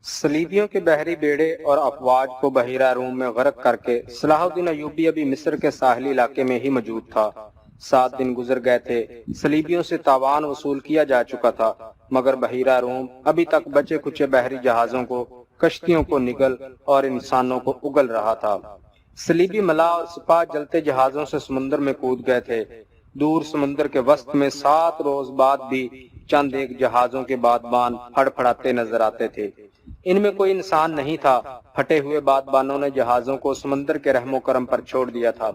صلیبیوں کے بحری بیڑے اور افواج کو بحیرہ روم میں غرق کر کے صلاح الدین ایوبی ابھی مصر کے ساحلی علاقے میں ہی موجود تھا۔ 7 دن گزر گئے تھے، صلیبیوں سے تاوان وصول کیا جا چکا تھا، مگر بحیرہ روم ابھی تک بچے کچے بحری جہازوں کو، کشتیوں کو نگل اور انسانوں کو اگل رہا تھا۔ صلیبی ملاح اور سپاہ جلتے جہازوں سے سمندر میں کود گئے تھے۔ دور سمندر کے وسط میں 7 روز بعد بھی چند ایک جہازوں کے بادبان پھڑ پھڑاتے نظر آتے تھے۔ ان میں کوئی انسان نہیں تھا۔ پھٹے ہوئے بادبانوں نے جہازوں کو سمندر کے رحم و کرم پر چھوڑ دیا تھا۔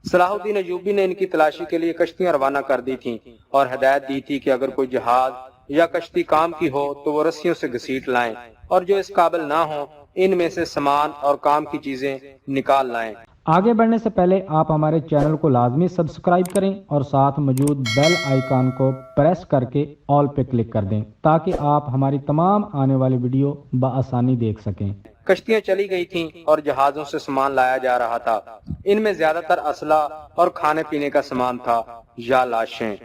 صلاح الدین ایوبی نے ان کی تلاشی کے لیے کشتیاں روانہ کر دی تھیں اور ہدایت دی تھی کہ اگر کوئی جہاز یا کشتی کام کی ہو تو وہ رسیوں سے گھسیٹ لائیں، اور جو اس قابل نہ ہو ان میں سے سامان اور کام کی چیزیں نکال لائیں۔ آگے بڑھنے سے پہلے آپ ہمارے چینل کو لازمی سبسکرائب کریں اور ساتھ موجود بیل آئیکن کو پریس کر کے آل پہ کلک کر دیں تاکہ آپ ہماری تمام آنے والی ویڈیو بآسانی دیکھ سکیں۔ کشتیاں چلی گئی تھیں اور جہازوں سے سامان لایا جا رہا تھا۔ ان میں زیادہ تر اسلحہ اور کھانے پینے کا سامان تھا یا لاشیں۔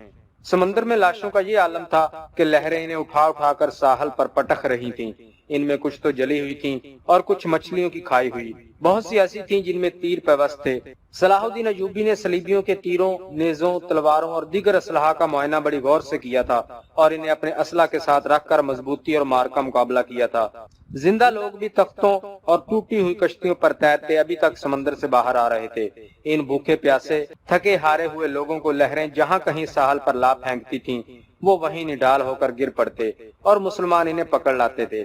سمندر میں لاشوں کا یہ عالم تھا کہ لہریں انہیں اٹھا اٹھا کر ساحل پر پٹک رہی تھیں۔ ان میں کچھ تو جلی ہوئی تھیں اور کچھ مچھلیوں کی کھائی ہوئی، بہت سی ایسی تھیں جن میں تیر پیوست تھے۔ صلاح الدین ایوبی نے صلیبیوں کے تیروں، نیزوں، تلواروں اور دیگر اسلحہ کا معائنہ بڑی غور سے کیا تھا اور انہیں اپنے اسلحہ کے ساتھ رکھ کر مضبوطی اور مار کا مقابلہ کیا تھا۔ زندہ لوگ بھی تختوں اور ٹوٹی ہوئی کشتیوں پر تیرتے ابھی تک سمندر سے باہر آ رہے تھے۔ ان بھوکے پیاسے، تھکے ہارے ہوئے لوگوں کو لہریں جہاں کہیں ساحل پر لا پھینکتی تھیں، وہ وہیں نڈال ہو کر گر پڑتے اور مسلمان انہیں پکڑ لاتے تھے۔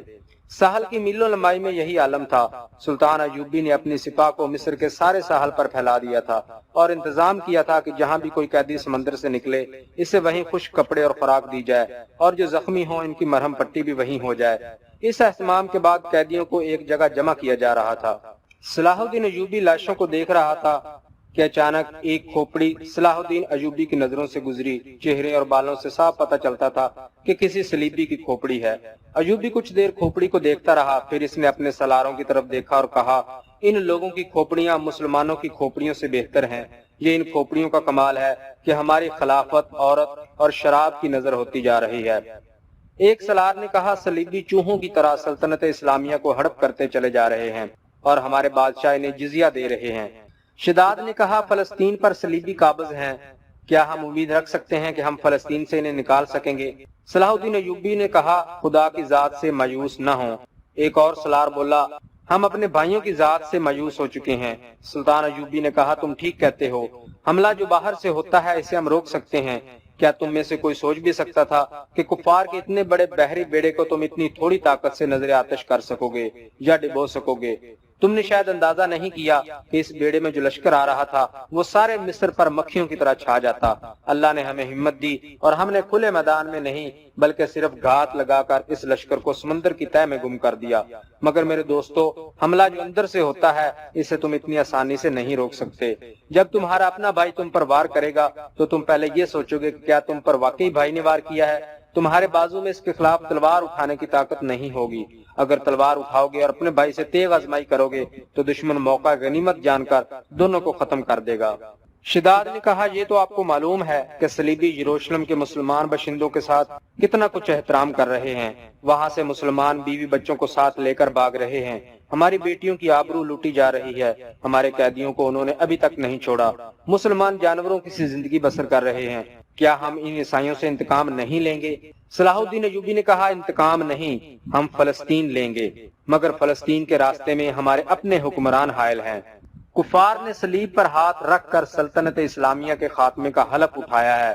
ساحل کی میلوں لمبائی میں یہی عالم تھا۔ سلطان ایوبی نے اپنی سپاہ کو مصر کے سارے ساحل پر پھیلا دیا تھا اور انتظام کیا تھا کہ جہاں بھی کوئی قیدی سمندر سے نکلے اسے وہیں خشک کپڑے اور خوراک دی جائے، اور جو زخمی ہوں ان کی مرہم پٹی بھی وہیں ہو جائے۔ اس اہتمام کے بعد قیدیوں کو ایک جگہ جمع کیا جا رہا تھا۔ صلاح الدین ایوبی لاشوں کو دیکھ رہا تھا کہ اچانک ایک کھوپڑی صلاح الدین ایوبی کی نظروں سے گزری۔ چہرے اور بالوں سے صاف پتہ چلتا تھا کہ کسی صلیبی کی کھوپڑی ہے۔ ایوبی کچھ دیر کھوپڑی کو دیکھتا رہا، پھر اس نے اپنے سالاروں کی طرف دیکھا اور کہا، ان لوگوں کی کھوپڑیاں مسلمانوں کی کھوپڑیوں سے بہتر ہیں۔ یہ ان کھوپڑیوں کا کمال ہے کہ ہماری خلافت، عورت اور شراب کی نظر ہوتی جا رہی ہے۔ ایک سالار نے کہا، صلیبی چوہوں کی طرح سلطنت اسلامیہ کو ہڑپ کرتے چلے جا رہے ہیں اور ہمارے بادشاہ انہیں جزیہ دے رہے ہیں۔ شداد نے کہا، فلسطین پر صلیبی قابض ہیں، کیا ہم امید رکھ سکتے ہیں کہ ہم فلسطین سے انہیں نکال سکیں گے؟ صلاح الدین ایوبی نے کہا، خدا کی ذات سے مایوس نہ ہوں۔ ایک اور سالار بولا، ہم اپنے بھائیوں کی ذات سے مایوس ہو چکے ہیں۔ سلطان ایوبی نے کہا، تم ٹھیک کہتے ہو، حملہ جو باہر سے ہوتا ہے اسے ہم روک سکتے ہیں۔ کیا تم میں سے کوئی سوچ بھی سکتا تھا کہ کفار کے اتنے بڑے بحری بیڑے کو تم اتنی تھوڑی طاقت سے نظر آتش کر سکو گے یا ڈبو سکو گے؟ تم نے شاید اندازہ نہیں کیا کہ اس بیڑے میں جو لشکر آ رہا تھا وہ سارے مصر پر مکھیوں کی طرح چھا جاتا۔ اللہ نے ہمیں ہمت دی اور ہم نے کھلے میدان میں نہیں بلکہ صرف گھات لگا کر اس لشکر کو سمندر کی تہہ میں گم کر دیا۔ مگر میرے دوستو، حملہ جو اندر سے ہوتا ہے اسے تم اتنی آسانی سے نہیں روک سکتے۔ جب تمہارا اپنا بھائی تم پر وار کرے گا تو تم پہلے یہ سوچو گے کہ کیا تم پر واقعی بھائی نے وار کیا ہے؟ تمہارے بازو میں اس کے خلاف تلوار اٹھانے کی طاقت نہیں ہوگی۔ اگر تلوار اٹھاؤ گے اور اپنے بھائی سے تیغ آزمائی کرو گے تو دشمن موقع غنیمت جان کر دونوں کو ختم کر دے گا۔ شداد نے کہا، یہ تو آپ کو معلوم ہے کہ صلیبی یروشلم کے مسلمان باشندوں کے ساتھ کتنا کچھ احترام کر رہے ہیں۔ وہاں سے مسلمان بیوی بچوں کو ساتھ لے کر بھاگ رہے ہیں۔ ہماری بیٹیوں کی آبرو لوٹی جا رہی ہے۔ ہمارے قیدیوں کو انہوں نے ابھی تک نہیں چھوڑا۔ مسلمان جانوروں کی سی زندگی بسر کر رہے ہیں۔ کیا ہم ان عیسائیوں سے انتقام نہیں لیں گے؟ صلاح الدین ایوبی نے کہا، انتقام نہیں، ہم فلسطین لیں گے، مگر فلسطین کے راستے میں ہمارے اپنے حکمران حائل ہیں۔ کفار نے صلیب پر ہاتھ رکھ کر سلطنت اسلامیہ کے خاتمے کا حلف اٹھایا ہے،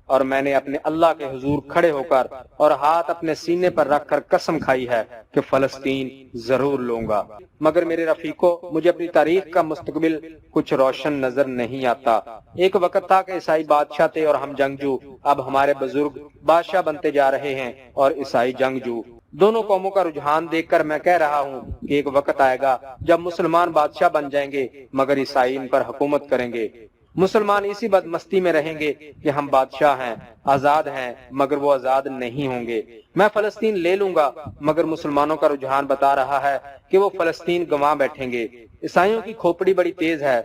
اور میں نے اپنے اللہ کے حضور کھڑے ہو کر اور ہاتھ اپنے سینے پر رکھ کر قسم کھائی ہے کہ فلسطین ضرور لوں گا۔ مگر میرے رفیقو، مجھے اپنی تاریخ کا مستقبل کچھ روشن نظر نہیں آتا۔ ایک وقت تھا کہ عیسائی بادشاہ تھے اور ہم جنگجو۔ اب ہمارے بزرگ بادشاہ بنتے جا رہے ہیں اور عیسائی جنگجو۔ دونوں قوموں کا رجحان دیکھ کر میں کہہ رہا ہوں کہ ایک وقت آئے گا جب مسلمان بادشاہ بن جائیں گے مگر عیسائی ان پر حکومت کریں گے۔ مسلمان اسی بدمستی میں رہیں گے کہ ہم بادشاہ ہیں، آزاد ہیں، مگر وہ آزاد نہیں ہوں گے۔ میں فلسطین لے لوں گا، مگر مسلمانوں کا رجحان بتا رہا ہے کہ وہ فلسطین گنوا بیٹھیں گے۔ عیسائیوں کی کھوپڑی بڑی تیز ہے،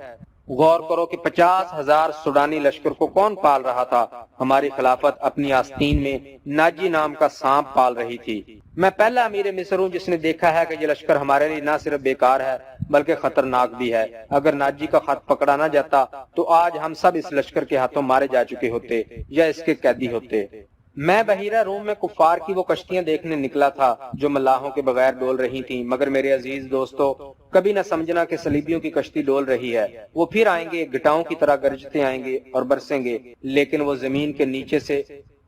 غور کرو کہ 50,000 سوڈانی لشکر کو کون پال رہا تھا؟ ہماری خلافت اپنی آستین میں ناجی نام کا سانپ پال رہی تھی۔ میں پہلا امیر مصر ہوں جس نے دیکھا ہے کہ یہ لشکر ہمارے لیے نہ صرف بیکار ہے بلکہ خطرناک بھی ہے۔ اگر ناجی کا خط پکڑا نہ جاتا تو آج ہم سب اس لشکر کے ہاتھوں مارے جا چکے ہوتے یا اس کے قیدی ہوتے۔ میں بحیرہ روم میں کفار کی وہ کشتیاں دیکھنے نکلا تھا جو ملاحوں کے بغیر ڈول رہی تھیں، مگر میرے عزیز دوستو، کبھی نہ سمجھنا کہ صلیبیوں کی کشتی ڈول رہی ہے۔ وہ پھر آئیں گے، گٹاؤں کی طرح گرجتے آئیں گے اور برسیں گے، لیکن وہ زمین کے نیچے سے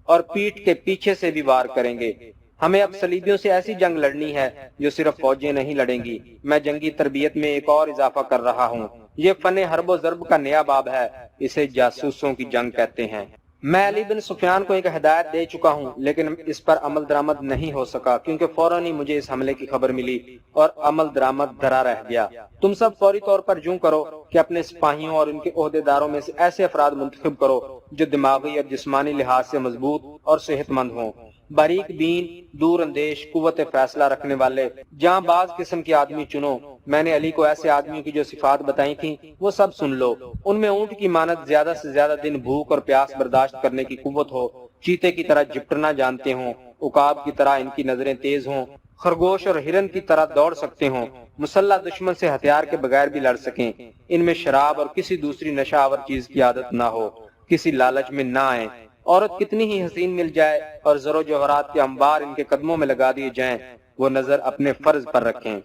اور پیٹھ کے پیچھے سے بھی وار کریں گے۔ ہمیں اب صلیبیوں سے ایسی جنگ لڑنی ہے جو صرف فوجیں نہیں لڑیں گی۔ میں جنگی تربیت میں ایک اور اضافہ کر رہا ہوں۔ یہ فن حرب و ضرب کا نیا باب ہے، اسے جاسوسوں کی جنگ کہتے ہیں۔ میں علی بن سفیان کو ایک ہدایت دے چکا ہوں، لیکن اس پر عمل درآمد نہیں ہو سکا کیونکہ فوراً ہی مجھے اس حملے کی خبر ملی اور عمل درآمد دھرا رہ گیا۔ تم سب فوری طور پر یوں کرو کہ اپنے سپاہیوں اور ان کے عہدیداروں میں سے ایسے افراد منتخب کرو جو دماغی اور جسمانی لحاظ سے مضبوط اور صحت مند ہوں، باریک بین، دور اندیش، قوت فیصلہ رکھنے والے، جاں باز قسم کے آدمی چنو۔ میں نے علی کو ایسے آدمیوں کی جو صفات بتائی تھیں وہ سب سن لو۔ ان میں اونٹ کی مانند زیادہ سے زیادہ دن بھوک اور پیاس برداشت کرنے کی قوت ہو، چیتے کی طرح جپٹنا جانتے ہوں، عقاب کی طرح ان کی نظریں تیز ہوں، خرگوش اور ہرن کی طرح دوڑ سکتے ہوں، مسلح دشمن سے ہتھیار کے بغیر بھی لڑ سکیں، ان میں شراب اور کسی دوسری نشہ آور چیز کی عادت نہ ہو، کسی لالچ میں نہ آئیں۔ عورت کتنی ہی حسین مل جائے اور زر و جوہرات کے انبار ان کے قدموں میں لگا دیے جائیں، وہ نظر اپنے فرض پر رکھیں۔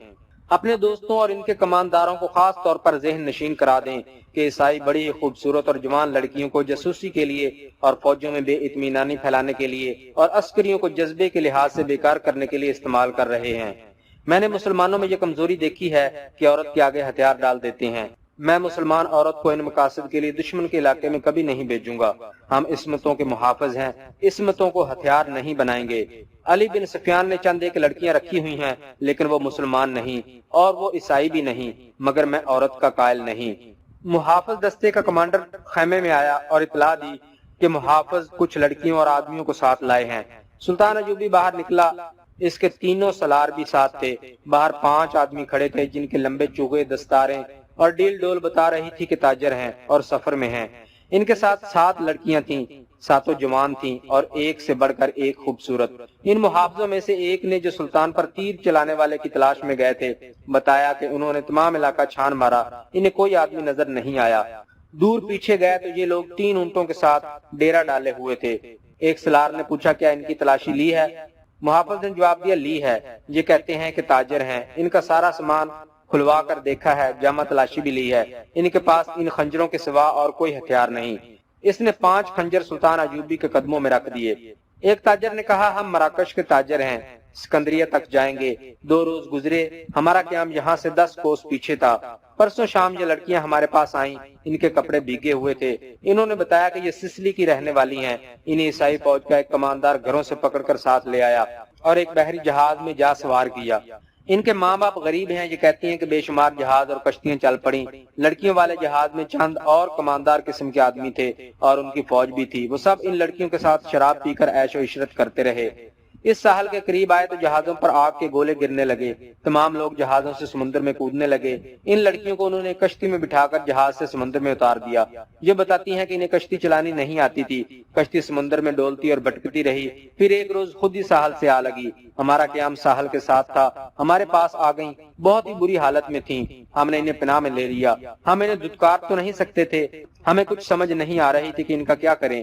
اپنے دوستوں اور ان کے کمانداروں کو خاص طور پر ذہن نشین کرا دیں کہ عیسائی بڑی خوبصورت اور جوان لڑکیوں کو جاسوسی کے لیے اور فوجوں میں بے اطمینانی پھیلانے کے لیے اور عسکریوں کو جذبے کے لحاظ سے بیکار کرنے کے لیے استعمال کر رہے ہیں۔ میں نے مسلمانوں میں یہ کمزوری دیکھی ہے کہ عورت کے آگے ہتھیار ڈال دیتے ہیں۔ میں مسلمان عورت کو ان مقاصد کے لیے دشمن کے علاقے میں کبھی نہیں بھیجوں گا۔ ہم عصمتوں کے محافظ ہیں، عصمتوں کو ہتھیار نہیں بنائیں گے۔ علی بن سفیان نے چند ایک لڑکیاں رکھی ہوئی ہیں، لیکن وہ مسلمان نہیں اور وہ عیسائی بھی نہیں، مگر میں عورت کا قائل نہیں۔ محافظ دستے کا کمانڈر خیمے میں آیا اور اطلاع دی کہ محافظ کچھ لڑکیوں اور آدمیوں کو ساتھ لائے ہیں۔ سلطان ایوبی باہر نکلا، اس کے تینوں سالار بھی ساتھ تھے۔ باہر 5 آدمی کھڑے تھے جن کے لمبے چوغے، دستاریں اور ڈیل ڈول بتا رہی تھی کہ تاجر ہیں اور سفر میں ہیں۔ ان کے ساتھ 7 لڑکیاں تھیں، ساتوں جوان تھیں اور ایک سے بڑھ کر ایک خوبصورت۔ ان محافظوں میں سے ایک نے جو سلطان پر تیر چلانے والے کی تلاش میں گئے تھے بتایا کہ انہوں نے تمام علاقہ چھان مارا، انہیں کوئی آدمی نظر نہیں آیا۔ دور پیچھے گئے تو یہ لوگ 3 اونٹوں کے ساتھ ڈیرا ڈالے ہوئے تھے۔ ایک سالار نے پوچھا کیا ان کی تلاشی لی ہے؟ محافظ نے جواب دیا لی ہے، یہ کہتے ہیں کہ تاجر ہیں، ان کا سارا سامان کھلوا کر دیکھا ہے، جامع تلاشی بھی لی ہے، ان کے پاس ان خنجروں کے سوا اور کوئی ہتھیار نہیں۔ اس نے 5 خنجر سلطان ایوبی کے قدموں میں رکھ دیے۔ ایک تاجر نے کہا ہم مراکش کے تاجر ہیں، اسکندریہ تک جائیں گے۔ 2 روز گزرے، ہمارا قیام یہاں سے 10 کوس پیچھے تھا۔ پرسوں شام یہ لڑکیاں ہمارے پاس آئیں، ان کے کپڑے بھیگے ہوئے تھے۔ انہوں نے بتایا کہ یہ سسلی کی رہنے والی ہیں۔ انہیں عیسائی فوج کا ایک کماندار گھروں سے پکڑ کر ساتھ لے آیا اور ایک بحری جہاز میں جا سوار کیا۔ ان کے ماں باپ غریب ہیں، یہ کہتی ہیں کہ بے شمار جہاز اور کشتیاں چل پڑیں۔ لڑکیوں والے جہاز میں چند اور کماندار قسم کے آدمی تھے اور ان کی فوج بھی تھی۔ وہ سب ان لڑکیوں کے ساتھ شراب پی کر عیش و عشرت کرتے رہے۔ اس ساحل کے قریب آئے تو جہازوں پر آگ کے گولے گرنے لگے۔ تمام لوگ جہازوں سے سمندر میں کودنے لگے۔ ان لڑکیوں کو انہوں نے کشتی میں بٹھا کر جہاز سے سمندر میں اتار دیا۔ یہ بتاتی ہیں کہ انہیں کشتی چلانی نہیں آتی تھی۔ کشتی سمندر میں ڈولتی اور بھٹکتی رہی، پھر ایک روز خود ہی ساحل سے آ لگی۔ ہمارا قیام ساحل کے ساتھ تھا، ہمارے پاس آ گئیں، بہت ہی بری حالت میں تھیں۔ ہم نے انہیں پناہ میں لے لیا۔ ہم انہیں دھتکار تو نہیں سکتے تھے، ہمیں کچھ سمجھ نہیں آ رہی تھی کہ ان کا کیا کریں۔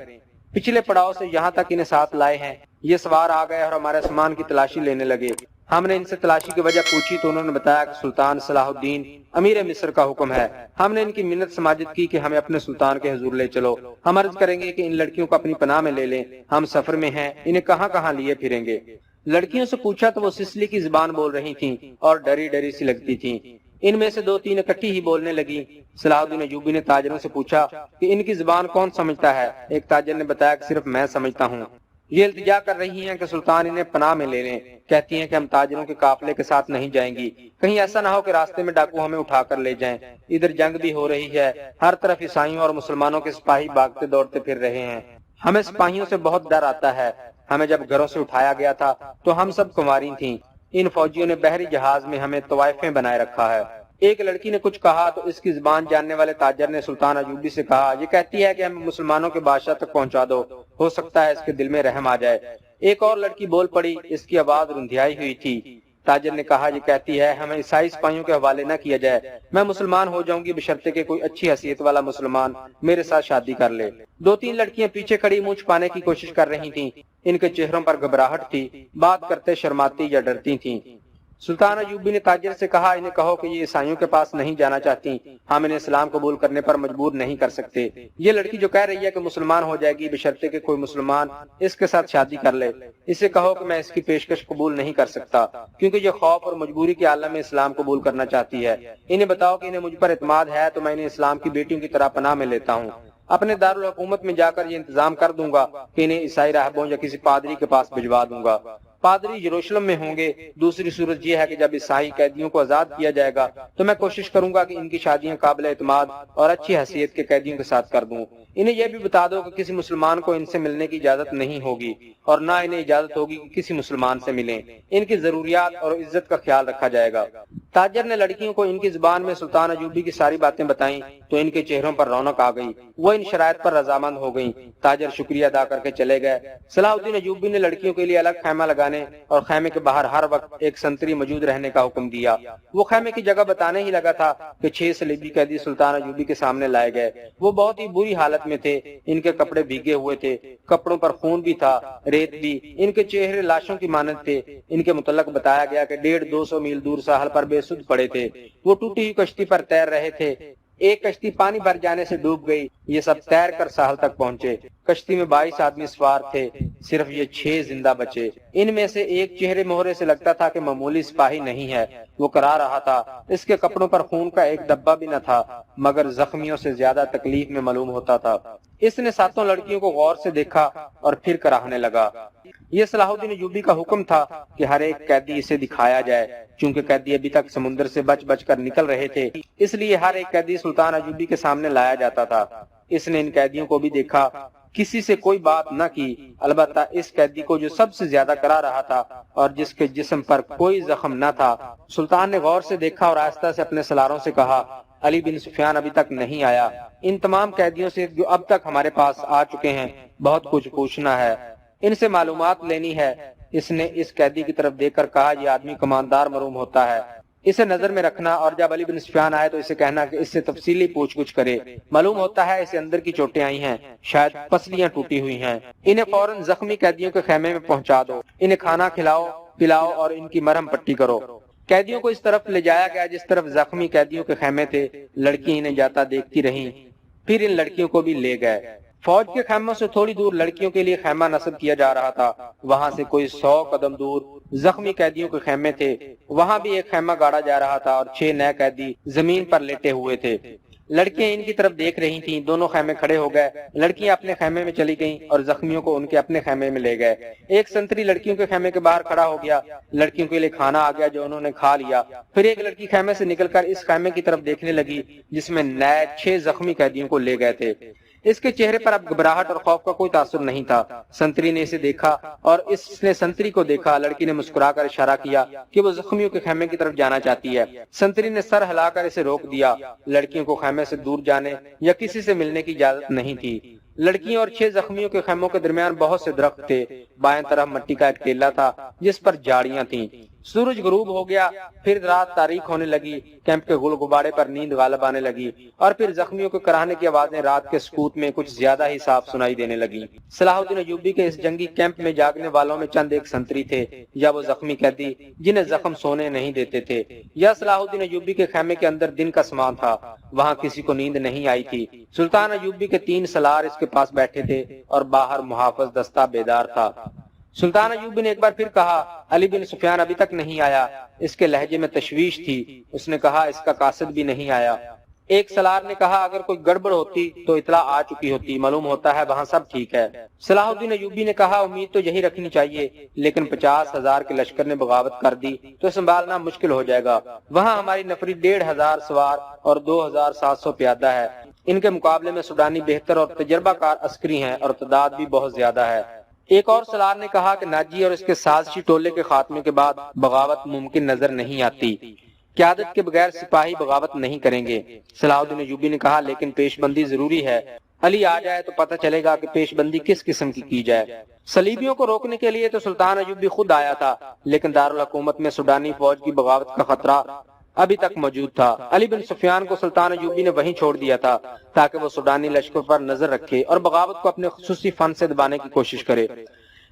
پچھلے پڑاؤ سے یہاں تک انہیں ساتھ لائے ہیں۔ یہ سوار آ گئے اور ہمارے سامان کی تلاشی لینے لگے۔ ہم نے ان سے تلاشی کی وجہ پوچھی تو انہوں نے بتایا کہ سلطان صلاح الدین امیر مصر کا حکم ہے۔ ہم نے ان کی منت سماجت کی کہ ہمیں اپنے سلطان کے حضور لے چلو، ہم عرض کریں گے کہ ان لڑکیوں کو اپنی پناہ میں لے لیں، ہم سفر میں ہیں، انہیں کہاں کہاں لیے پھریں گے۔ لڑکیوں سے پوچھا تو وہ سسلی کی زبان بول رہی تھیں اور ڈری ڈری سی لگتی تھیں۔ ان میں سے 2-3 اکٹھی ہی بولنے لگی۔ صلاح الدین ایوبی نے تاجروں سے پوچھا کہ ان کی زبان کون سمجھتا ہے؟ ایک تاجر نے بتایا کہ صرف میں سمجھتا ہوں۔ یہ التجا کر رہی ہیں کہ سلطان انہیں پناہ میں لے لیں۔ کہتی ہیں کہ ہم تاجروں کے قافلے کے ساتھ نہیں جائیں گی، کہیں ایسا نہ ہو کہ راستے میں ڈاکو ہمیں اٹھا کر لے جائیں۔ ادھر جنگ بھی ہو رہی ہے، ہر طرف عیسائیوں اور مسلمانوں کے سپاہی بھاگتے دوڑتے پھر رہے ہیں۔ ہمیں سپاہیوں سے بہت ڈر آتا ہے۔ ہمیں جب گھروں سے اٹھایا گیا تھا تو ہم سب کنواری تھیں۔ ان فوجیوں نے بحری جہاز میں ہمیں طوائفیں بنائے رکھا ہے۔ ایک لڑکی نے کچھ کہا تو اس کی زبان جاننے والے تاجر نے سلطان ایوبی سے کہا یہ کہتی ہے کہ ہمیں مسلمانوں کے بادشاہ تک پہنچا دو، ہو سکتا ہے اس کے دل میں رحم آ جائے۔ ایک اور لڑکی بول پڑی، اس کی آواز رندھیائی ہوئی تھی۔ تاجر نے کہا یہ کہتی ہے ہمیں عیسائی سپاہیوں کے حوالے نہ کیا جائے، میں مسلمان ہو جاؤں گی بشرطے کہ کوئی اچھی حیثیت والا مسلمان میرے ساتھ شادی کر لے۔ دو تین لڑکیاں پیچھے کھڑی منہ چھپانے کی کوشش کر رہی تھیں، ان کے چہروں پر گھبراہٹ تھی، بات کرتے شرماتی یا ڈرتی تھیں۔ سلطان ایوبی نے تاجر سے کہا انہیں کہو کہ یہ عیسائیوں کے پاس نہیں جانا چاہتی، ہم انہیں اسلام قبول کرنے پر مجبور نہیں کر سکتے۔ یہ لڑکی جو کہہ رہی ہے کہ مسلمان ہو جائے گی بشرطے کہ کوئی مسلمان اس کے ساتھ شادی کر لے، اسے کہو کہ میں اس کی پیشکش قبول نہیں کر سکتا کیونکہ یہ خوف اور مجبوری کے عالم میں اسلام قبول کرنا چاہتی ہے۔ انہیں بتاؤ کہ انہیں مجھ پر اعتماد ہے تو میں انہیں اسلام کی بیٹیوں کی طرح پناہ میں لیتا ہوں، اپنے دارالحکومت میں جا کر یہ انتظام کر دوں گا کہ انہیں عیسائی راہبوں یا کسی پادری کے پاس بھجوا دوں گا۔ پادری یروشلم میں ہوں گے۔ دوسری صورت یہ ہے کہ جب عیسائی قیدیوں کو آزاد کیا جائے گا تو میں کوشش کروں گا کہ ان کی شادیاں قابل اعتماد اور اچھی حیثیت کے قیدیوں کے ساتھ کر دوں۔ انہیں یہ بھی بتا دو کہ کسی مسلمان کو ان سے ملنے کی اجازت نہیں ہوگی اور نہ انہیں اجازت ہوگی کہ کسی مسلمان سے ملیں، ان کی ضروریات اور عزت کا خیال رکھا جائے گا۔ تاجر نے لڑکیوں کو ان کی زبان میں سلطان ایوبی کی ساری باتیں بتائیں تو ان کے چہروں پر رونق آ گئی، وہ ان شرائط پر رضامند ہو گئیں۔ تاجر شکریہ ادا کر کے چلے گئے۔ صلاح الدین ایوبی نے لڑکیوں کے لیے الگ خیمہ لگانے اور خیمے کے باہر ہر وقت ایک سنتری موجود رہنے کا حکم دیا۔ وہ خیمے کی جگہ بتانے ہی لگا تھا کہ 6 صلیبی قیدی سلطان ایوبی کے سامنے لائے گئے۔ وہ بہت ہی بری حالت میں تھے، ان کے کپڑے بھیگے ہوئے تھے، کپڑوں پر خون بھی تھا، ریت بھی، ان کے چہرے لاشوں کی مانند تھے۔ ان کے متعلق بتایا گیا کہ 150-200 میل دور ساحل پر بے سدھ پڑے تھے، وہ ٹوٹی ہوئی کشتی پر تیر رہے تھے۔ ایک کشتی پانی بھر جانے سے ڈوب گئی، یہ سب تیر کر ساحل تک پہنچے۔ کشتی میں 22 آدمی سوار تھے، صرف یہ 6 زندہ بچے۔ ان میں سے ایک چہرے مہرے سے لگتا تھا کہ معمولی سپاہی نہیں ہے، وہ کرا رہا تھا۔ اس کے کپڑوں پر خون کا ایک دبا بھی نہ تھا، مگر زخمیوں سے زیادہ تکلیف میں معلوم ہوتا تھا۔ اس نے 7 لڑکیوں کو غور سے دیکھا اور پھر کراہنے لگا۔ یہ صلاح الدین ایوبی کا حکم تھا کہ ہر ایک قیدی اسے دکھایا جائے، چونکہ قیدی ابھی تک سمندر سے بچ بچ کر نکل رہے تھے، اس لیے ہر ایک قیدی سلطان ایوبی کے سامنے لایا جاتا تھا۔ اس نے ان قیدیوں کو بھی دیکھا، کسی سے کوئی بات نہ کی، البتہ اس قیدی کو جو سب سے زیادہ کرا رہا تھا اور جس کے جسم پر کوئی زخم نہ تھا، سلطان نے غور سے دیکھا اور آہستہ سے اپنے سلاروں سے کہا علی بن سفیان ابھی تک نہیں آیا۔ ان تمام قیدیوں سے جو اب تک ہمارے پاس آ چکے ہیں بہت کچھ پوچھنا ہے، ان سے معلومات لینی ہے۔ اس نے اس قیدی کی طرف دیکھ کر کہا یہ آدمی کماندار معلوم ہوتا ہے، اسے نظر میں رکھنا اور جب علی بن سفیان آئے تو اسے کہنا کہ اس سے تفصیلی پوچھ گچھ کرے، معلوم ہوتا ہے اسے اندر کی چوٹیں آئی ہیں، شاید پسلیاں ٹوٹی ہوئی ہیں۔ انہیں فوراً زخمی قیدیوں کے خیمے میں پہنچا دو، انہیں کھانا کھلاؤ پلاؤ اور ان کی مرہم پٹی کرو۔ قیدیوں کو اس طرف لے جایا گیا جس طرف زخمی قیدیوں کے خیمے تھے۔ لڑکی انہیں جاتا دیکھتی رہیں، پھر ان لڑکیوں کو بھی لے گئے۔ فوج کے خیموں سے تھوڑی دور لڑکیوں کے لیے خیمہ نصب کیا جا رہا تھا، وہاں سے کوئی 100 قدم دور زخمی قیدیوں کے خیمے تھے، وہاں بھی ایک خیمہ گاڑا جا رہا تھا اور 6 نئے قیدی زمین پر لیٹے ہوئے تھے۔ لڑکیاں ان کی طرف دیکھ رہی تھیں، دونوں خیمے کھڑے ہو گئے، لڑکیاں اپنے خیمے میں چلی گئیں اور زخمیوں کو ان کے اپنے خیمے میں لے گئے۔ ایک سنتری لڑکیوں کے خیمے کے باہر کھڑا ہو گیا، لڑکیوں کے لیے کھانا آ گیا جو انہوں نے کھا لیا۔ پھر ایک لڑکی خیمے سے نکل کر اس خیمے کی طرف دیکھنے لگی جس میں نئے 6 زخمی قیدیوں کو لے گئے تھے۔ اس کے چہرے پر اب گھبراہٹ اور خوف کا کوئی تاثر نہیں تھا۔ سنتری نے اسے دیکھا اور اس نے سنتری کو دیکھا، لڑکی نے مسکرا کر اشارہ کیا کہ وہ زخمیوں کے خیمے کی طرف جانا چاہتی ہے۔ سنتری نے سر ہلا کر اسے روک دیا، لڑکیوں کو خیمے سے دور جانے یا کسی سے ملنے کی اجازت نہیں تھی۔ لڑکیوں اور 6 زخمیوں کے خیموں کے درمیان بہت سے درخت تھے، بائیں طرف مٹی کا ایک ٹیلہ تھا جس پر جھاڑیاں تھیں۔ سورج غروب ہو گیا، پھر رات تاریک ہونے لگی، کیمپ کے گل غبارے پر نیند غالب آنے لگی اور پھر زخمیوں کے کراہنے کی آوازیں رات کے سکوت میں کچھ زیادہ ہی صاف سنائی دینے لگی۔ صلاح الدین ایوبی کے اس جنگی کیمپ میں جاگنے والوں میں چند ایک سنتری تھے یا وہ زخمی قیدی جنہیں زخم سونے نہیں دیتے تھے، یا صلاح الدین ایوبی کے خیمے کے اندر دن کا سامان تھا، وہاں کسی کو نیند نہیں آئی تھی۔ سلطان ایوبی کے 3 سالار اس کے پاس بیٹھے تھے اور باہر محافظ دستہ بیدار تھا۔ سلطان ایوبی نے ایک بار پھر کہا علی بن سفیان ابھی تک نہیں آیا۔ اس کے لہجے میں تشویش تھی، اس نے کہا اس کا قاصد بھی نہیں آیا۔ ایک سالار نے کہا اگر کوئی گڑبڑ ہوتی تو اطلاع آ چکی ہوتی، معلوم ہوتا ہے وہاں سب ٹھیک ہے۔ صلاح الدین ایوبی نے کہا امید تو یہی رکھنی چاہیے، لیکن 50,000 کے لشکر نے بغاوت کر دی تو سنبھالنا مشکل ہو جائے گا۔ وہاں ہماری نفری 1,500 سوار اور 2,700 پیادہ ہے، ان کے مقابلے میں سوڈانی بہتر اور تجربہ کار عسکری ہیں اور تعداد بھی بہت زیادہ ہے۔ ایک اور سالار نے کہا کہ ناجی اور اس کے سازشی ٹولے کے خاتمے کے بعد بغاوت ممکن نظر نہیں آتی۔ قیادت کے بغیر سپاہی بغاوت نہیں کریں گے۔ صلاح الدین ایوبی نے کہا لیکن پیش بندی ضروری ہے، علی آ جائے تو پتہ چلے گا کہ پیش بندی کس قسم کی جائے۔ صلیبیوں کو روکنے کے لیے تو سلطان ایوبی خود آیا تھا، لیکن دارالحکومت میں سوڈانی فوج کی بغاوت کا خطرہ ابھی تک موجود تھا۔ علی بن سفیان کو سلطان ایوبی نے وہیں چھوڑ دیا تھا تاکہ وہ سوڈانی لشکر پر نظر رکھے اور بغاوت کو اپنے خصوصی فن سے دبانے کی کوشش کرے۔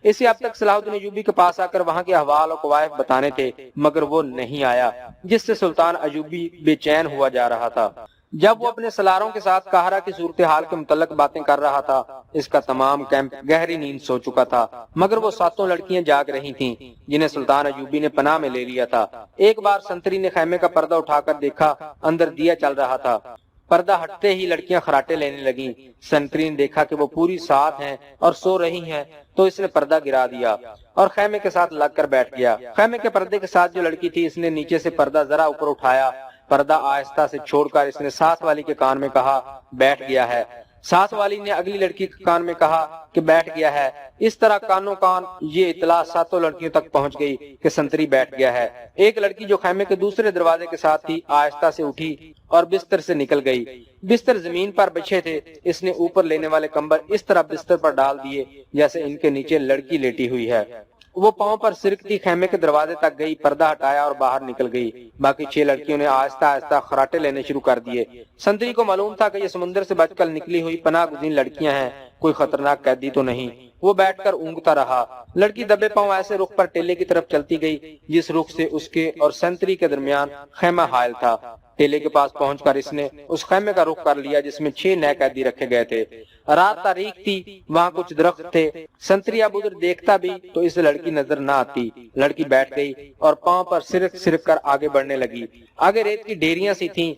اسے اب تک صلاح الدین ایوبی کے پاس آ کر وہاں کے احوال اور قوائف بتانے تھے، مگر وہ نہیں آیا، جس سے سلطان ایوبی بے چین ہوا جا رہا تھا۔ جب وہ اپنے سلاروں کے ساتھ قاہرہ کی صورتحال کے متعلق باتیں کر رہا تھا، اس کا تمام کیمپ گہری نیند سو چکا تھا، مگر وہ 7 لڑکیاں جاگ رہی تھیں جنہیں سلطان ایوبی نے پناہ میں لے لیا تھا۔ ایک بار سنتری نے خیمے کا پردہ اٹھا کر دیکھا، اندر دیا چل رہا تھا۔ پردہ ہٹتے ہی لڑکیاں خراٹے لینے لگیں۔ سنتری نے دیکھا کہ وہ پوری ساتھ ہیں اور سو رہی ہیں، تو اس نے پردہ گرا دیا اور خیمے کے ساتھ لگ کر بیٹھ گیا۔ خیمے کے پردے کے ساتھ جو لڑکی تھی، اس نے نیچے سے پردہ ذرا اوپر اٹھایا، پردہ آہستہ سے چھوڑ کر اس نے ساتھ والی کے کان میں کہا بیٹھ گیا ہے۔ ساتھ والی نے اگلی لڑکی کے کان میں کہا کہ بیٹھ گیا ہے۔ اس طرح کانوں کان یہ اطلاع 7 لڑکیوں تک پہنچ گئی کہ سنتری بیٹھ گیا ہے۔ ایک لڑکی جو خیمے کے دوسرے دروازے کے ساتھ تھی آہستہ سے اٹھی اور بستر سے نکل گئی۔ بستر زمین پر بچھے تھے، اس نے اوپر لینے والے کمبل اس طرح بستر پر ڈال دیے جیسے ان کے نیچے لڑکی لیٹی ہوئی ہے۔ وہ پاؤں پر سرکتی خیمے کے دروازے تک گئی، پردہ ہٹایا اور باہر نکل گئی۔ باقی 6 لڑکیوں نے آہستہ آہستہ خراٹے لینے شروع کر دیے۔ سنتری کو معلوم تھا کہ یہ سمندر سے بچ کر نکلی ہوئی پناہ گزین لڑکیاں ہیں، کوئی خطرناک قیدی تو نہیں۔ وہ بیٹھ کر اونگتا رہا۔ لڑکی دبے پاؤں ایسے رخ پر ٹیلے کی طرف چلتی گئی جس رخ سے اس کے اور سنتری کے درمیان خیمہ حائل تھا۔ ٹیلے کے پاس پہنچ کر اس نے اس خیمے کا رخ کر لیا جس میں 6 نئے قیدی رکھے گئے تھے۔ رات تاریک تھی، وہاں کچھ درخت تھے۔ سنتری اب ادھر دیکھتا بھی تو اس لڑکی نظر نہ آتی۔ لڑکی بیٹھ گئی اور پاؤں پر سرک کر آگے بڑھنے لگی۔ آگے ریت کی ڈھیریاں سی تھیں،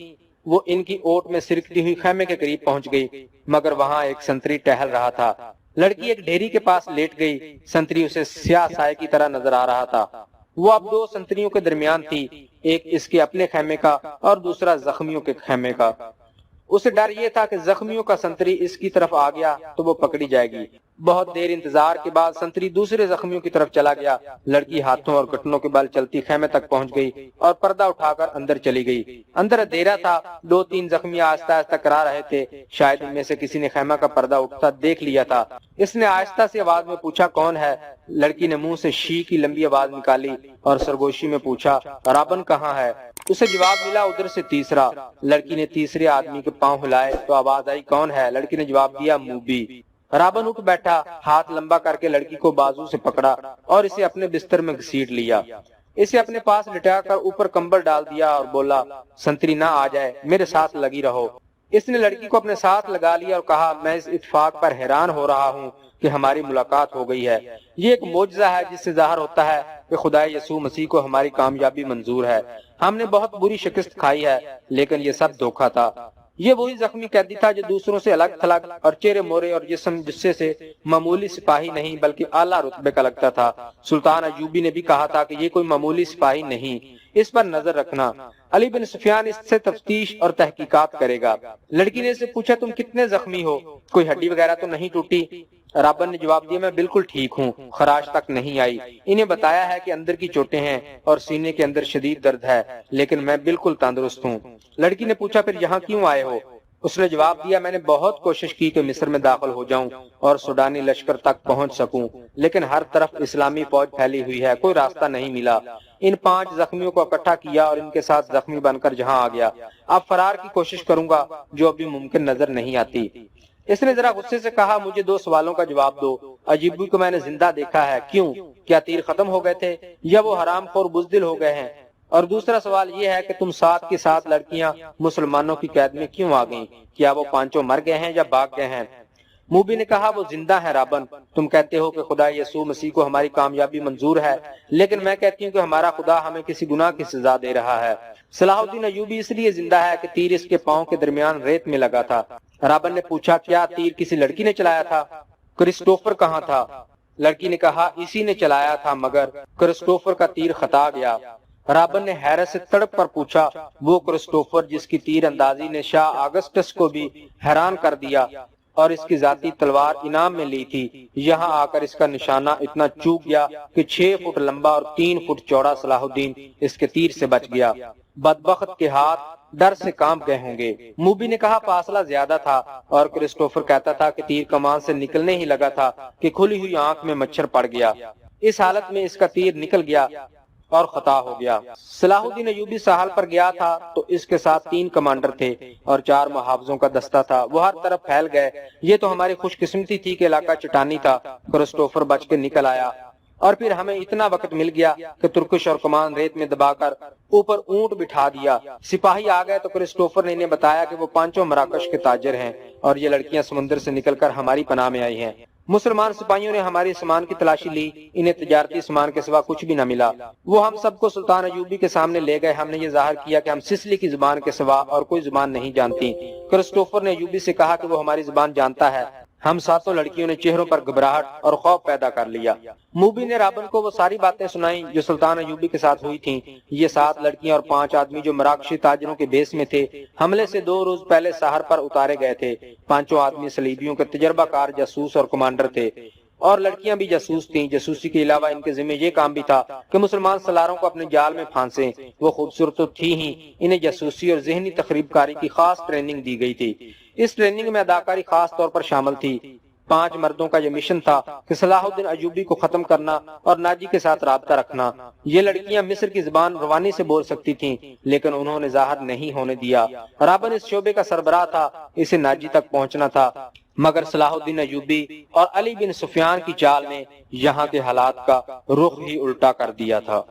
وہ ان کی اوٹ میں سرکتی ہوئی خیمے کے قریب پہنچ گئی، مگر وہاں ایک سنتری ٹہل رہا تھا۔ لڑکی ایک ڈھیری کے پاس لیٹ گئی، سنتری اسے سیاہ سائے کی طرح نظر آ رہا تھا۔ وہ اب 2 سنتریوں کے درمیان تھی، ایک اس کے اپنے خیمے کا اور دوسرا زخمیوں کے خیمے کا۔ اسے ڈر یہ تھا کہ زخمیوں کا سنتری اس کی طرف آ گیا تو وہ پکڑی جائے گی۔ بہت دیر انتظار کے بعد سنتری دوسرے زخمیوں کی طرف چلا گیا۔ لڑکی ہاتھوں اور گھٹنوں کے بل چلتی خیمے تک پہنچ گئی اور پردہ اٹھا کر اندر چلی گئی۔ اندر اندھیرا تھا، 2-3 زخمی آہستہ آہستہ کرا رہے تھے۔ شاید ان میں سے کسی نے خیمہ کا پردہ اٹھتا دیکھ لیا تھا۔ اس نے آہستہ سی آواز میں پوچھا کون ہے؟ لڑکی نے منہ سے شی کی لمبی آواز نکالی اور سرگوشی میں پوچھا رابن کہاں ہے؟ اسے جواب ملا ادھر سے تیسرا۔ لڑکی نے تیسرے آدمی کے پاؤں ہلائے تو آواز آئی کون ہے؟ لڑکی نے جواب دیا موبی۔ رابن اٹھ بیٹھا، ہاتھ لمبا کر کے لڑکی کو بازو سے پکڑا اور اسے اپنے بستر میں گھسیٹ لیا۔ اسے اپنے پاس لٹا کر اوپر کمبل ڈال دیا اور بولا سنتری نہ آ جائے، میرے ساتھ لگی رہو۔ اس نے لڑکی کو اپنے ساتھ لگا لیا اور کہا میں اس اتفاق پر حیران ہو رہا ہوں کہ ہماری ملاقات ہو گئی ہے۔ یہ ایک معجزہ ہے جس سے ظاہر ہوتا ہے کہ خدا یسوع مسیح کو ہماری کامیابی منظور ہے۔ ہم نے بہت بری شکست کھائی ہے، لیکن یہ سب دھوکہ تھا۔ یہ وہی زخمی قیدی تھا جو دوسروں سے الگ تھلگ اور چہرے مورے اور جسم جسے سے معمولی سپاہی نہیں بلکہ اعلیٰ رتبے کا لگتا تھا۔ سلطان ایوبی نے بھی کہا تھا کہ یہ کوئی معمولی سپاہی نہیں، اس پر نظر رکھنا۔ علی بن سفیان اس سے تفتیش اور تحقیقات کرے گا۔ لڑکی نے اسے پوچھا تم کتنے زخمی ہو؟ کوئی ہڈی وغیرہ تو نہیں ٹوٹی؟ رابن نے جواب دیا میں بالکل ٹھیک ہوں، خراش تک نہیں آئی۔ انہیں بتایا ہے کہ اندر کی چوٹیں ہیں اور سینے کے اندر شدید درد ہے، لیکن میں بالکل تندرست ہوں۔ لڑکی نے پوچھا پھر یہاں کیوں آئے ہو؟ اس نے جواب دیا میں نے بہت کوشش کی کہ مصر میں داخل ہو جاؤں اور سوڈانی لشکر تک پہنچ سکوں، لیکن ہر طرف اسلامی فوج پھیلی ہوئی ہے، کوئی راستہ نہیں ملا۔ ان 5 زخمیوں کو اکٹھا کیا اور ان کے ساتھ زخمی بن کر جہاں آ گیا۔ اب فرار کی کوشش کروں گا جو ابھی ممکن نظر نہیں آتی۔ اس نے ذرا غصے سے کہا مجھے 2 سوالوں کا جواب دو۔ ایوبی کو میں نے زندہ دیکھا ہے، کیوں؟ کیا تیر ختم ہو گئے تھے یا وہ حرام خور بزدل ہو گئے ہیں؟ اور دوسرا سوال یہ ہے کہ تم 7 کی 7 لڑکیاں مسلمانوں کی قید میں کیوں آ گئیں؟ کیا وہ 5 مر گئے ہیں یا بھاگ گئے ہیں؟ موبی نے کہا وہ زندہ ہے رابن، تم کہتے ہو کہ خدا یسوع مسیح کو ہماری کامیابی منظور ہے، لیکن میں کہتی ہوں کہ ہمارا خدا ہمیں کسی گناہ کی سزا دے رہا ہے۔ صلاح الدین ایوبی اس لیے زندہ ہے کہ تیر اس کے پاؤں کے درمیان ریت میں لگا تھا۔ رابن نے پوچھا کیا تیر کسی لڑکی نے چلایا تھا؟ کرسٹوفر کہاں تھا؟ لڑکی نے کہا اسی نے چلایا تھا مگر کرسٹوفر کا تیر خطا گیا۔ رابن نے حیرت سے تڑپ پر پوچھا وہ کرسٹوفر جس کی تیر اندازی نے شاہ آگسٹس کو بھی حیران کر دیا، اور اس کی ذاتی تلوار انعام میں لی تھی، یہاں آ کر اس کا نشانہ اتنا چوک گیا کہ 6 فٹ لمبا اور 3 فٹ چوڑا صلاح الدین اس کے تیر سے بچ گیا۔ بدبخت کے ہاتھ ڈر سے کانپ گئے ہوں گے۔ موبی نے کہا فاصلہ زیادہ تھا اور کرسٹوفر کہتا تھا کہ تیر کمان سے نکلنے ہی لگا تھا کہ کھلی ہوئی آنکھ میں مچھر پڑ گیا۔ اس حالت میں اس کا تیر نکل گیا اور خطا ہو گیا۔ صلاح الدین ایوبی ساحل پر گیا تھا تو اس کے ساتھ 3 کمانڈر تھے اور 4 محافظوں کا دستہ تھا۔ وہ ہر طرف پھیل گئے۔ یہ تو ہماری خوش قسمتی تھی کہ علاقہ چٹانی تھا۔ کرسٹوفر بچ کے نکل آیا اور پھر ہمیں اتنا وقت مل گیا کہ ترکش اور کمان ریت میں دبا کر اوپر اونٹ بٹھا دیا۔ سپاہی آ گئے تو کرسٹوفر نے انہیں بتایا کہ وہ 5 مراکش کے تاجر ہیں اور یہ لڑکیاں سمندر سے نکل کر ہماری پناہ میں آئی ہیں۔ مسلمان سپاہیوں نے ہماری سامان کی تلاشی لی، انہیں تجارتی سامان کے سوا کچھ بھی نہ ملا۔ وہ ہم سب کو سلطان ایوبی کے سامنے لے گئے۔ ہم نے یہ ظاہر کیا کہ ہم سسلی کی زبان کے سوا اور کوئی زبان نہیں جانتی۔ کرسٹوفر نے ایوبی سے کہا کہ وہ ہماری زبان جانتا ہے۔ ہم 7 لڑکیوں نے چہروں پر گھبراہٹ اور خوف پیدا کر لیا۔ موبی نے رابن کو وہ ساری باتیں سنائیں جو سلطان ایوبی کے ساتھ ہوئی تھیں۔ یہ 7 لڑکیاں اور 5 آدمی جو مراکشی تاجروں کے بیس میں تھے، حملے سے 2 روز پہلے ساحل پر اتارے گئے تھے۔ 5 آدمی صلیبیوں کے تجربہ کار جاسوس اور کمانڈر تھے اور لڑکیاں بھی جاسوس تھیں۔ جاسوسی کے علاوہ ان کے ذمہ یہ کام بھی تھا کہ مسلمان سالاروں کو اپنے جال میں پھانسیں۔ وہ خوبصورت تو تھی ہی، انہیں جاسوسی اور ذہنی تخریب کاری کی خاص ٹریننگ دی گئی تھی۔ اس ٹریننگ میں اداکاری خاص طور پر شامل تھی۔ 5 مردوں کا یہ مشن تھا کہ صلاح الدین ایوبی کو ختم کرنا اور ناجی کے ساتھ رابطہ رکھنا۔ یہ لڑکیاں مصر کی زبان روانی سے بول سکتی تھیں لیکن انہوں نے ظاہر نہیں ہونے دیا۔ رابن اس شعبے کا سربراہ تھا، اسے ناجی تک پہنچنا تھا، مگر صلاح الدین ایوبی اور علی بن سفیان کی چال نے یہاں کے حالات کا رخ ہی الٹا کر دیا تھا۔